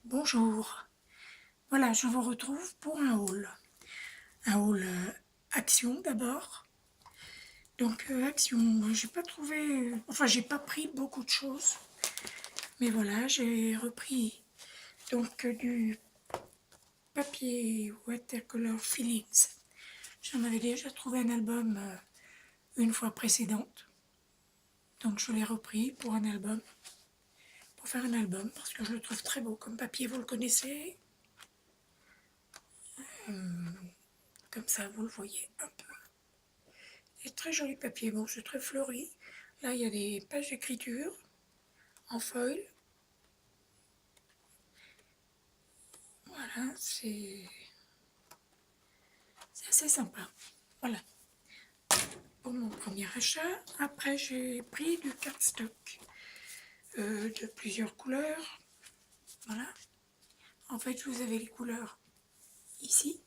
Bonjour, voilà, je vous retrouve pour un haul. Un haul Action d'abord. Donc Action, j'ai pas trouvé, enfin j'ai pas pris beaucoup de choses. Mais voilà, j'ai repris donc du papier Watercolor Feelings. J'en avais déjà trouvé un album une fois précédente. Donc je l'ai repris pour un album, pour faire un album, parce que je le trouve très beau comme papier, vous le connaissez. Comme ça, vous le voyez un peu. C'est très joli papier, bon, c'est très fleuri. Là, il y a des pages d'écriture en feuille. Voilà, c'est assez sympa. Voilà, pour mon premier achat. Après, j'ai pris du cardstock de plusieurs couleurs. Voilà. En fait, vous avez les couleurs ici.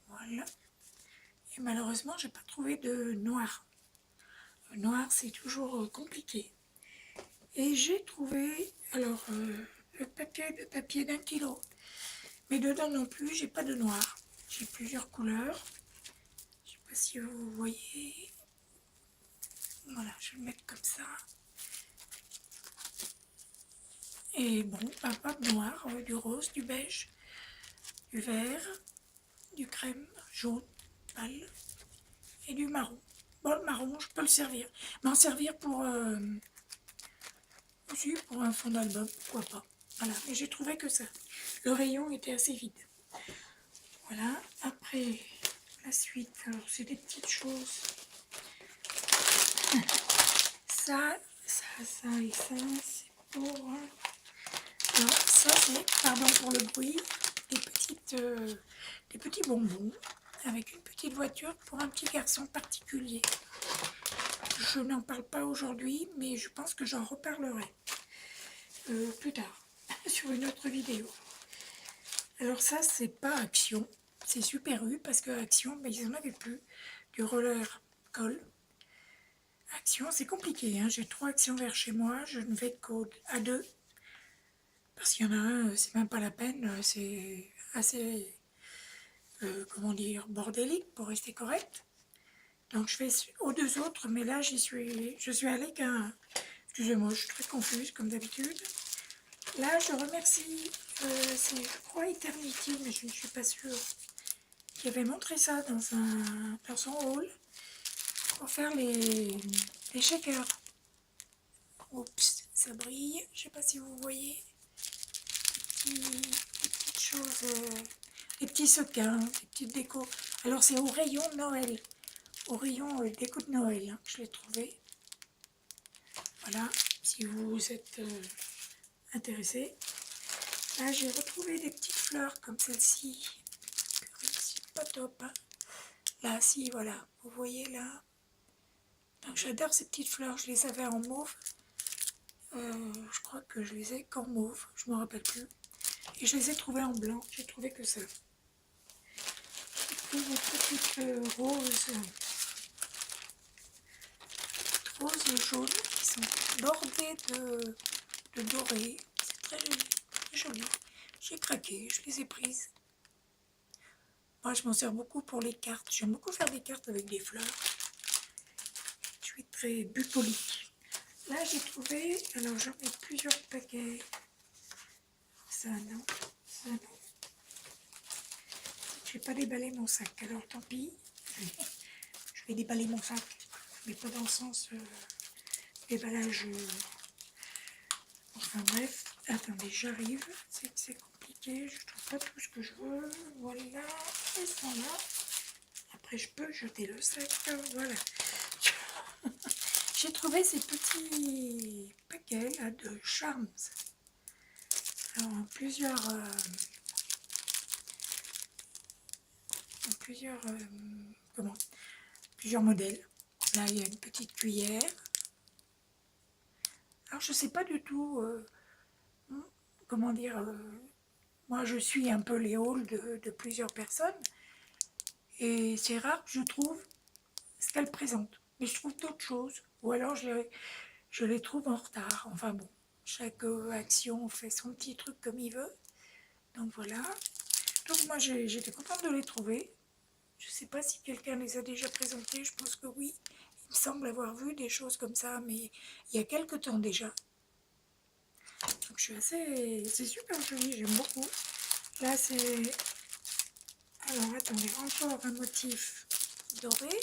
Voilà. Et malheureusement, j'ai pas trouvé de noir. Le noir, c'est toujours compliqué. Et j'ai trouvé, alors, le papier d'1 kilo. Mais dedans non plus, j'ai pas de noir. J'ai plusieurs couleurs. Je sais pas si vous voyez. Voilà, je vais le mettre comme ça. Et bon, pas de noir, du rose, du beige, du vert, du crème, jaune, pâle et du marron. Bon, le marron, je peux le servir. M'en servir pour, aussi pour un fond d'album, pourquoi pas. Voilà, mais j'ai trouvé que ça. Le rayon était assez vide. Voilà, après la suite, alors c'est des petites choses. Ça et ça, c'est pour... Alors, ça, c'est, pardon pour le bruit, des petits bonbons avec une petite voiture pour un petit garçon particulier. Je n'en parle pas aujourd'hui, mais je pense que j'en reparlerai plus tard sur une autre vidéo. Alors ça, c'est pas Action, c'est Super U parce que Action, mais ils n'en avaient plus. Du roller colle. Action, c'est compliqué, hein. J'ai 3 actions vers chez moi, je ne vais qu'à 2. Parce qu'il y en a un, c'est même pas la peine, c'est assez, comment dire, bordélique pour rester correct. Donc je vais aux 2 autres, mais là je suis allée qu'à un. Excusez-moi, je suis très confuse comme d'habitude. Là, je remercie, c'est, je crois, Eternity, mais je ne suis pas sûre, qui avait montré ça dans son haul pour faire les shakers. Oups, ça brille, je ne sais pas si vous voyez. Les petites choses, les petits sequins, les petites décos. Alors c'est au rayon Noël, au rayon déco de Noël, hein, que je l'ai trouvé. Voilà, si vous êtes intéressé. Là j'ai retrouvé des petites fleurs comme celle-ci. C'est pas top, hein. Là, si, voilà, vous voyez là. Donc j'adore ces petites fleurs, je les avais en mauve. Je crois que je les ai qu'en mauve, je ne me rappelle plus. Et je les ai trouvées en blanc, j'ai trouvé que ça. J'ai des petites roses jaunes qui sont bordées de doré. C'est très joli. J'ai craqué, je les ai prises. Moi, je m'en sers beaucoup pour les cartes. J'aime beaucoup faire des cartes avec des fleurs. Je suis très bucolique. Là, j'ai trouvé, alors j'en ai plusieurs paquets. Ça, non. Ça, non. Je vais pas déballer mon sac, alors tant pis. Je vais déballer mon sac, mais pas dans le sens déballage. Enfin bref, attendez, j'arrive. C'est compliqué, je trouve pas tout ce que je veux. Voilà, ils sont là. Après, je peux jeter le sac. Voilà. J'ai trouvé ces petits paquets là de Charms. Alors, plusieurs modèles. Là, il y a une petite cuillère. Alors, je sais pas du tout, comment dire, moi, je suis un peu les hauls de plusieurs personnes. Et c'est rare que je trouve ce qu'elles présentent. Mais je trouve d'autres choses. Ou alors, je les trouve en retard. Enfin bon, Chaque action fait son petit truc comme il veut. Donc voilà. Donc moi j'étais contente de les trouver. Je ne sais pas si quelqu'un les a déjà présentés, je pense que oui. Il me semble avoir vu des choses comme ça, mais il y a quelques temps déjà. Donc je suis assez... C'est super joli, j'aime beaucoup. Là c'est... Alors attendez, encore un motif doré,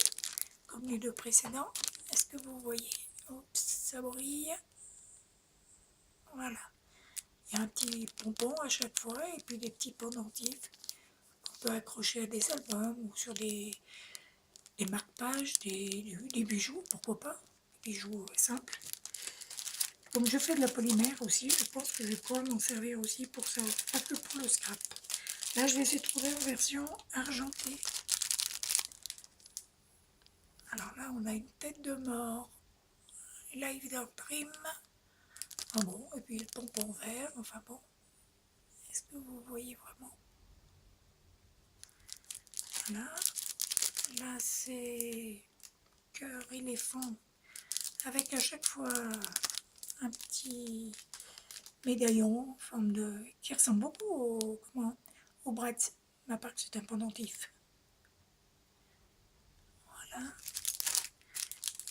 comme les deux précédents. Est-ce que vous voyez? Oups, ça brille. Voilà. Il y a un petit pompon à chaque fois et puis des petits pendentifs qu'on peut accrocher à des albums ou sur des marque-pages, des bijoux, pourquoi pas, des bijoux simples. Comme je fais de la polymère aussi, je pense que je vais pouvoir m'en servir aussi pour ça, pas que pour le scrap. Là, je vais essayer de trouver en version argentée. Alors là, on a une tête de mort, Live Dark Dream. Ah bon, et puis le pompon vert, enfin bon. Est-ce que vous voyez vraiment? Voilà. Là, c'est cœur éléphant avec à chaque fois un petit médaillon en forme de... qui ressemble beaucoup au bras de ma part, c'est un pendentif. Voilà.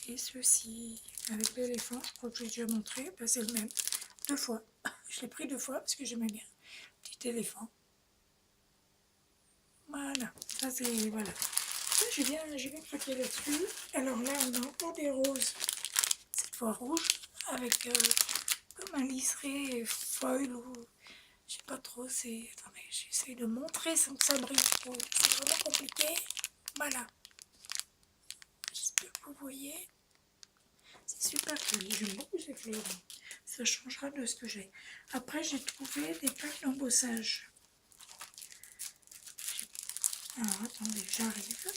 Et ceci avec l'éléphant, je crois que j'ai déjà montré, ben, c'est le même. 2 fois. Je l'ai pris 2 fois parce que j'aimais bien. Petit éléphant. Voilà. Ça c'est... Voilà. J'ai bien craqué là-dessus. Alors là, on a encore des roses. Cette fois rouge avec comme un liseré foil ou... Je sais pas trop, c'est... Attendez, j'essaie de montrer sans que ça brille trop. C'est vraiment compliqué. Voilà. J'espère que vous voyez. C'est super joli. J'aime beaucoup ces fleurs. Ça changera de ce que j'ai. Après, j'ai trouvé des plaques d'embossage. Alors, attendez, j'arrive.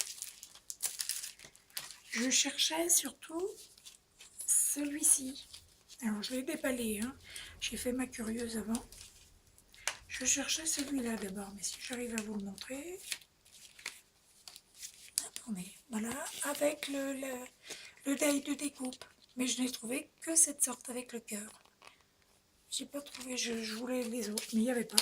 Je cherchais surtout celui-ci. Alors, je l'ai déballé. Hein. J'ai fait ma curieuse avant. Je cherchais celui-là d'abord, mais si j'arrive à vous le montrer... Attendez, voilà, avec le die de découpe. Mais je n'ai trouvé que cette sorte avec le cœur. J'ai pas trouvé, je voulais les autres, mais il n'y avait pas.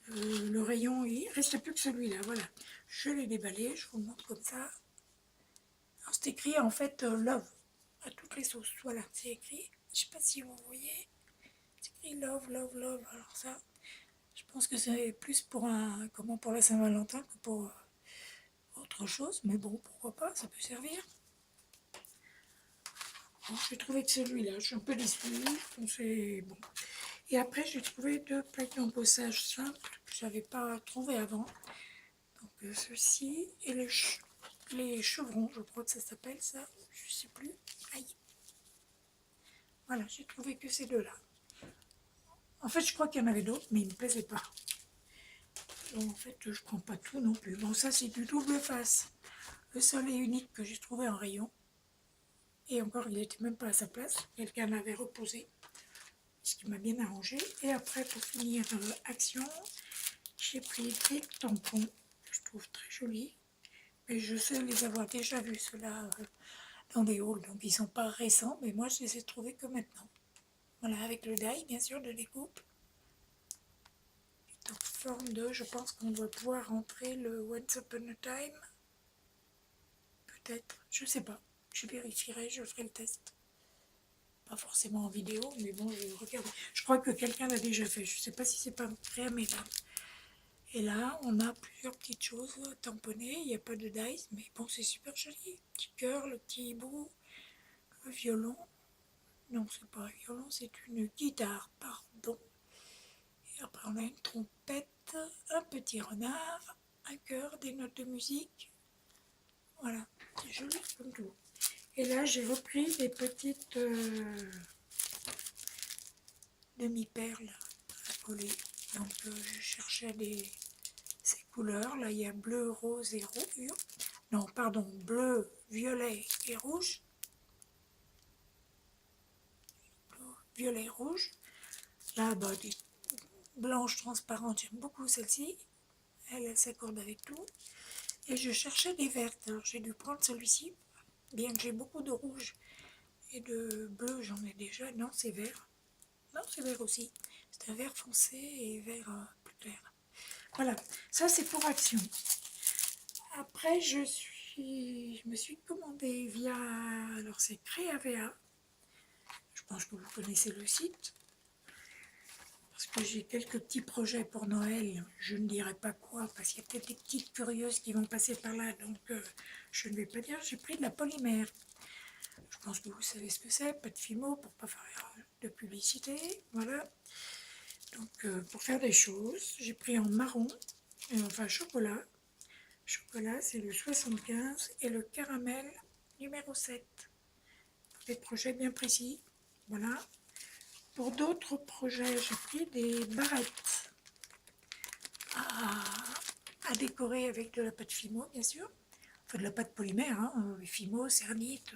Le rayon, il ne restait plus que celui-là, voilà. Je l'ai déballé, je vous le montre comme ça. Alors c'est écrit en fait love, à toutes les sauces, voilà, c'est écrit. Je sais pas si vous voyez, c'est écrit love, love, love. Alors ça, je pense que c'est plus pour pour la Saint-Valentin que pour autre chose, mais bon, pourquoi pas, ça peut servir. J'ai trouvé que celui-là, je suis un peu déçue, c'est bon. Et après, j'ai trouvé 2 plaques d'embossage simples que je n'avais pas trouvé avant. Donc ceci et les chevrons, je crois que ça s'appelle ça, je sais plus. Aïe. Voilà, j'ai trouvé que ces 2-là. En fait, je crois qu'il y en avait d'autres, mais ils ne me plaisaient pas. Donc en fait, je prends pas tout non plus. Bon, ça c'est du double face. Le seul et unique que j'ai trouvé en rayon. Et encore, il n'était même pas à sa place. Quelqu'un l'avait reposé. Ce qui m'a bien arrangé. Et après, pour finir action, j'ai pris des tampons que je trouve très jolis. Mais je sais les avoir déjà vus, ceux-là, dans des hauls. Donc ils ne sont pas récents, mais moi je les ai trouvés que maintenant. Voilà, avec le die, bien sûr, de découpe. En forme de, je pense qu'on doit pouvoir rentrer le Once Upon a Time. Peut-être, je sais pas. Je vérifierai, je ferai le test. Pas forcément en vidéo, mais bon, je regarde. Je crois que quelqu'un l'a déjà fait. Je sais pas si c'est pas prêt à mes mains. Et là, on a plusieurs petites choses tamponnées. Il n'y a pas de dice, mais bon, c'est super joli. Le petit cœur, le petit hibou, le violon. Non, c'est pas un violon, c'est une guitare, pardon. Et après, on a une trompette, un petit renard, un cœur, des notes de musique. Voilà, c'est joli comme tout. Et là, j'ai repris des petites demi-perles à coller. Donc, je cherchais ces couleurs. Là, il y a bleu, rose et rouge. Non, pardon, bleu, violet et rouge. Violet, rouge. Là, bah, des blanches transparentes, j'aime beaucoup celle-ci. Elle s'accorde avec tout. Et je cherchais des vertes. Alors, j'ai dû prendre celui-ci. Bien que j'ai beaucoup de rouge et de bleu, j'en ai déjà. Non, c'est vert. Non, c'est vert aussi. C'est un vert foncé et vert plus clair. Voilà, ça c'est pour Action. Après, je me suis commandée via, alors c'est Créavea. Je pense que vous connaissez le site. Parce que j'ai quelques petits projets pour Noël. Je ne dirai pas quoi, parce qu'il y a peut-être des petites curieuses qui vont passer par là. Donc, je ne vais pas dire. J'ai pris de la polymère. Je pense que vous savez ce que c'est. Pas de Fimo pour ne pas faire de publicité. Voilà. Donc, pour faire des choses, j'ai pris en marron, enfin chocolat. Chocolat, c'est le 75 et le caramel numéro 7. Des projets bien précis. Voilà. Pour d'autres projets, j'ai pris des barrettes à décorer avec de la pâte Fimo, bien sûr. Enfin, de la pâte polymère, hein, Fimo, Cernite,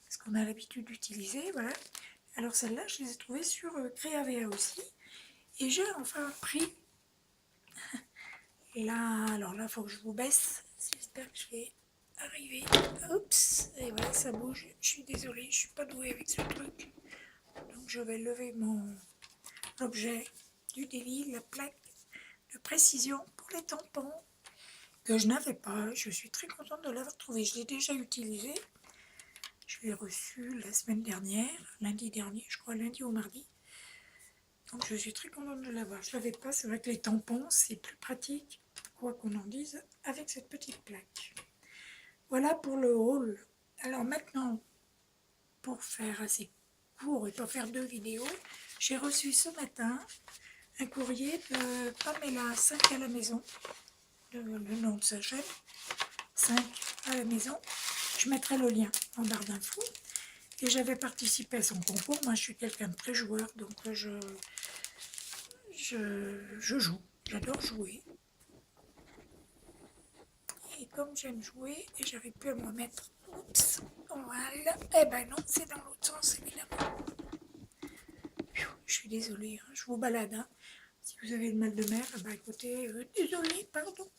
ce qu'on a l'habitude d'utiliser. Voilà. Alors, celles-là, je les ai trouvées sur Créavea aussi. Et j'ai enfin pris. Et là, alors là, il faut que je vous baisse. J'espère que je vais arriver. Oups, et voilà, ça bouge. Je suis désolée, je ne suis pas douée avec ce truc. Donc, je vais lever l'objet du délit, la plaque de précision pour les tampons que je n'avais pas. Je suis très contente de l'avoir trouvé. Je l'ai déjà utilisé. Je l'ai reçu la semaine dernière, lundi dernier, je crois lundi ou mardi. Donc je suis très contente de l'avoir. Je ne l'avais pas. C'est vrai que les tampons, c'est plus pratique, quoi qu'on en dise, avec cette petite plaque. Voilà pour le haul. Alors maintenant, pour faire assez court et pas faire 2 vidéos, j'ai reçu ce matin un courrier de Pamela 5 à la maison, le nom de sa chaîne, 5 à la maison. Je mettrai le lien en barre d'infos. Et j'avais participé à son concours. Moi, je suis quelqu'un de très joueur, donc je joue. J'adore jouer. Et comme j'aime jouer, et j'arrive plus à me remettre. Oups, voilà. Eh ben non, c'est dans l'autre sens, évidemment. Je suis désolée, hein, je vous balade. Hein. Si vous avez le mal de mer, bah écoutez, désolée, pardon.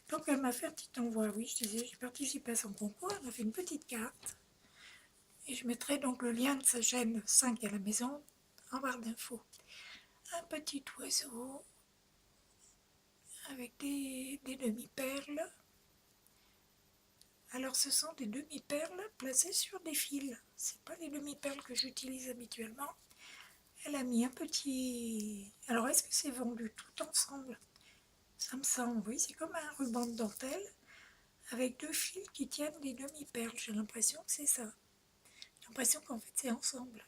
Donc elle m'a fait un petit envoi, oui, je disais, j'ai participé à son concours, elle m'a fait une petite carte. Et je mettrai donc le lien de sa chaîne 5 à la maison en barre d'infos. Un petit oiseau avec des demi-perles. Alors ce sont des demi-perles placées sur des fils. C'est pas les demi-perles que j'utilise habituellement. Elle a mis un petit... Alors est-ce que c'est vendu tout ensemble? Ça me semble, oui, c'est comme un ruban de dentelle avec 2 fils qui tiennent des demi-perles. J'ai l'impression que c'est ça. J'ai l'impression qu'en fait c'est ensemble.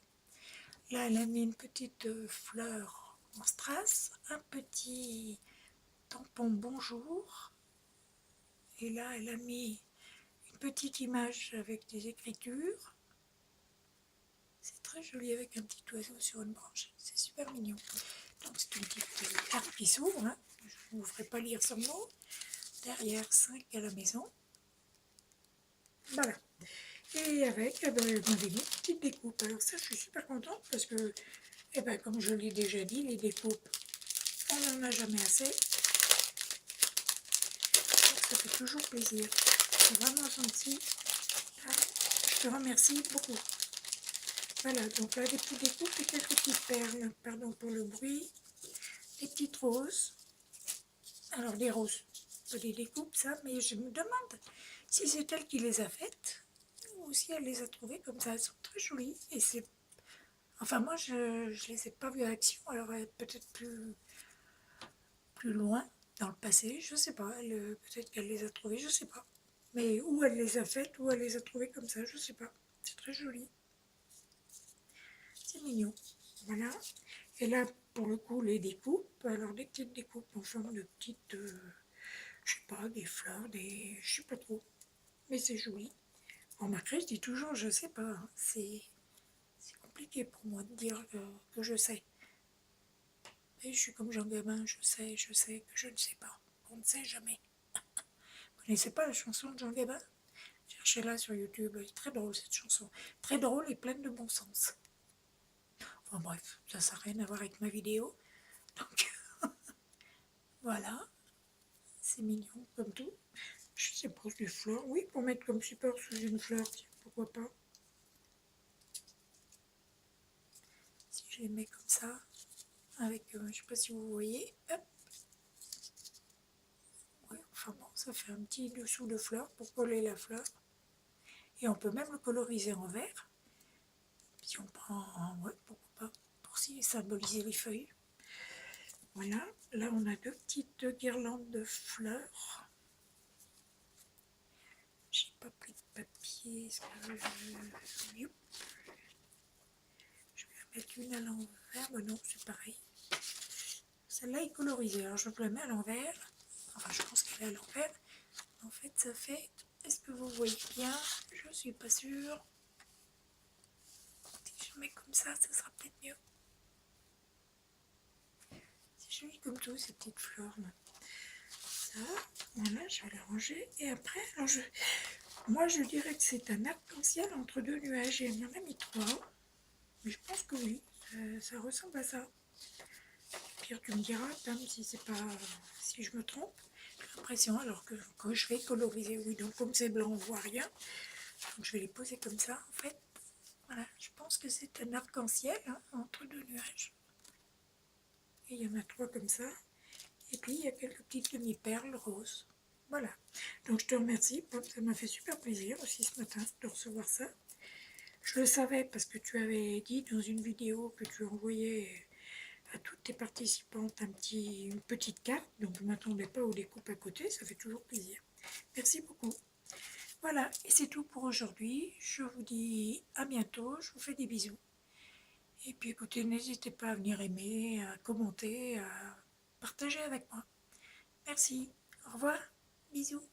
Là, elle a mis une petite fleur en strass, un petit tampon bonjour. Et là, elle a mis une petite image avec des écritures. C'est très joli avec un petit oiseau sur une branche. C'est super mignon. Donc, c'est une petite carte qui s'ouvre. Hein. Je ne vous ferai pas lire son mot. Derrière, 5 à la maison. Voilà. Et avec, elle m'avait mis une petite découpe. Alors ça, je suis super contente parce que, comme je l'ai déjà dit, les découpes, on n'en a jamais assez. Donc, ça fait toujours plaisir. C'est vraiment gentil. Je te remercie beaucoup. Voilà, donc là, des petites découpes et quelques petites perles. Pardon pour le bruit. Des petites roses. Alors, des roses, pas des découpes, ça, mais je me demande si c'est elle qui les a faites ou si elle les a trouvées comme ça. Elles sont très jolies. Et c'est... Enfin, moi, je ne les ai pas vues en action. Alors, peut-être plus loin, dans le passé, je sais pas. Peut-être qu'elle les a trouvées, je sais pas. Mais où elle les a faites, où elle les a trouvées comme ça, je sais pas. C'est très joli. C'est mignon. Voilà. Et là, pour le coup, les découpes. Alors, des petites découpes en forme de petites, je sais pas, des fleurs, je sais pas trop. Mais c'est joli. Remarquez, je dis toujours, je sais pas. Hein. C'est compliqué pour moi de dire que je sais. Et je suis comme Jean Gabin, je sais que je ne sais pas. On ne sait jamais. Vous connaissez pas la chanson de Jean Gabin? Cherchez-la sur YouTube. Elle est très drôle, cette chanson. Très drôle et pleine de bon sens. Enfin bref, ça n'a rien à voir avec ma vidéo. Donc, voilà. C'est mignon, comme tout. Je sais pas, des fleurs. Oui, pour mettre comme support sous une fleur, tiens, pourquoi pas. Si je les mets comme ça, avec, je ne sais pas si vous voyez, hop. Ouais, enfin bon, ça fait un petit dessous de fleur pour coller la fleur. Et on peut même le coloriser en vert. Si on prend, ouais, pourquoi pas, pour symboliser les feuilles. Voilà, là on a deux petites guirlandes de fleurs. J'ai pas pris de papier, je vais la mettre une à l'envers, mais non, c'est pareil. Celle-là est colorisée, alors je la mets à l'envers. Enfin, je pense qu'elle est à l'envers. En fait, ça fait... Est-ce que vous voyez bien? Je ne suis pas sûre. Si je mets comme ça sera peut-être mieux. C'est joli comme tout, ces petites fleurs là. Ça, voilà, je vais les ranger. Et après, alors moi je dirais que c'est un arc-en-ciel entre deux nuages. Et il y en a mis trois. Mais je pense que oui, ça ressemble à ça. Pire, tu me diras, Pam, si c'est pas, si je me trompe. J'ai l'impression, alors que quand je vais coloriser, oui, donc comme c'est blanc, on voit rien. Donc je vais les poser comme ça, en fait. Voilà, je pense que c'est un arc-en-ciel hein, entre deux nuages. Et il y en a trois comme ça. Et puis il y a quelques petites demi-perles roses. Voilà. Donc je te remercie, Pam, ça m'a fait super plaisir aussi ce matin de recevoir ça. Je le savais parce que tu avais dit dans une vidéo que tu envoyais à toutes tes participantes une petite carte, donc je ne m'attendais pas aux découpes à côté, ça fait toujours plaisir. Merci beaucoup. Voilà, et c'est tout pour aujourd'hui. Je vous dis à bientôt, je vous fais des bisous. Et puis écoutez, n'hésitez pas à venir aimer, à commenter, à partager avec moi. Merci, au revoir, bisous.